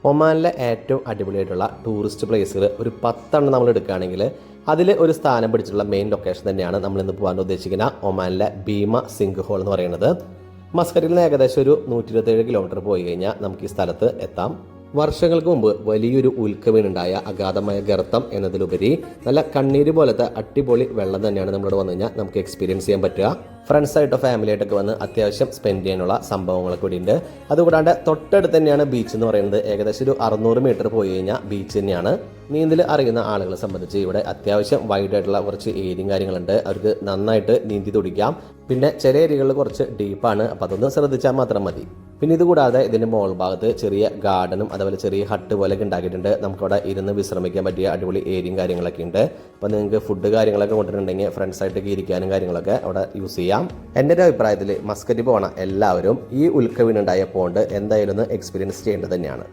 ഒമാനിലെ ഏറ്റവും അടിപൊളിയായിട്ടുള്ള ടൂറിസ്റ്റ് പ്ലേസുകൾ ഒരു 10 നമ്മൾ എടുക്കുകയാണെങ്കിൽ അതിൽ ഒരു സ്ഥാനം പിടിച്ചിട്ടുള്ള മെയിൻ ലൊക്കേഷൻ തന്നെയാണ് നമ്മൾ ഇന്ന് പോകാൻ ഉദ്ദേശിക്കുന്ന ഒമാനിലെ ഭീമ സിങ്ക് ഹോൾ എന്ന് പറയുന്നത്. മസ്കറ്റിൽ നിന്ന് ഏകദേശം ഒരു 127 കിലോമീറ്റർ പോയി കഴിഞ്ഞാൽ നമുക്ക് ഈ സ്ഥലത്ത് എത്താം. വർഷങ്ങൾക്ക് മുമ്പ് വലിയൊരു ഉൽക്കവീനുണ്ടായ അഗാധമായ ഗർത്തം എന്നതിലുപരി നല്ല കണ്ണീര് പോലത്തെ അടിപൊളി വെള്ളം തന്നെയാണ് നമ്മളിവിടെ വന്നു കഴിഞ്ഞാൽ നമുക്ക് എക്സ്പീരിയൻസ് ചെയ്യാൻ പറ്റുക. ഫ്രണ്ട്സായിട്ടോ ഫാമിലിയായിട്ടൊക്കെ വന്ന് അത്യാവശ്യം സ്പെൻഡ് ചെയ്യാനുള്ള സംഭവങ്ങളൊക്കെ കൂടി ഉണ്ട്. അതുകൂടാണ്ട് തൊട്ടടുത്ത് തന്നെയാണ് ബീച്ച് എന്ന് പറയുന്നത്. ഏകദേശം ഒരു 600 മീറ്റർ പോയി കഴിഞ്ഞാൽ ബീച്ച് തന്നെയാണ്. നീന്തൽ അറിയുന്ന ആളുകളെ സംബന്ധിച്ച് ഇവിടെ അത്യാവശ്യം വൈഡ് ആയിട്ടുള്ള കുറച്ച് ഏരിയയും കാര്യങ്ങളുണ്ട്. അവർക്ക് നന്നായിട്ട് നീന്തി തുടിക്കാം. പിന്നെ ചില ഏരിയകളിൽ കുറച്ച് ഡീപ്പാണ്, അപ്പോൾ അതൊന്ന് ശ്രദ്ധിച്ചാൽ മാത്രം മതി. പിന്നെ ഇതുകൂടാതെ ഇതിൻ്റെ മോൾ ഭാഗത്ത് ചെറിയ ഗാർഡനും അതുപോലെ ചെറിയ ഹട്ട് പോലെയൊക്കെ ഉണ്ടാക്കിയിട്ടുണ്ട്. നമുക്കവിടെ ഇരുന്ന് വിശ്രമിക്കാൻ പറ്റിയ അടിപൊളി ഏരിയയും കാര്യങ്ങളൊക്കെ ഉണ്ട്. അപ്പോൾ നിങ്ങൾക്ക് ഫുഡ് കാര്യങ്ങളൊക്കെ കൊണ്ടിട്ടുണ്ടെങ്കിൽ ഫ്രണ്ട്സായിട്ടൊക്കെ ഇരിക്കാനും കാര്യങ്ങളൊക്കെ അവിടെ യൂസ് ചെയ്യാം. എൻ്റെ ഒരു അഭിപ്രായത്തിൽ മസ്കറ്റ് പോകണ എല്ലാവരും ഈ ഉൽക്കവീനുണ്ടായ പോണ്ട് എന്തായാലും ഒന്ന് എക്സ്പീരിയൻസ് ചെയ്യേണ്ടത് തന്നെയാണ്.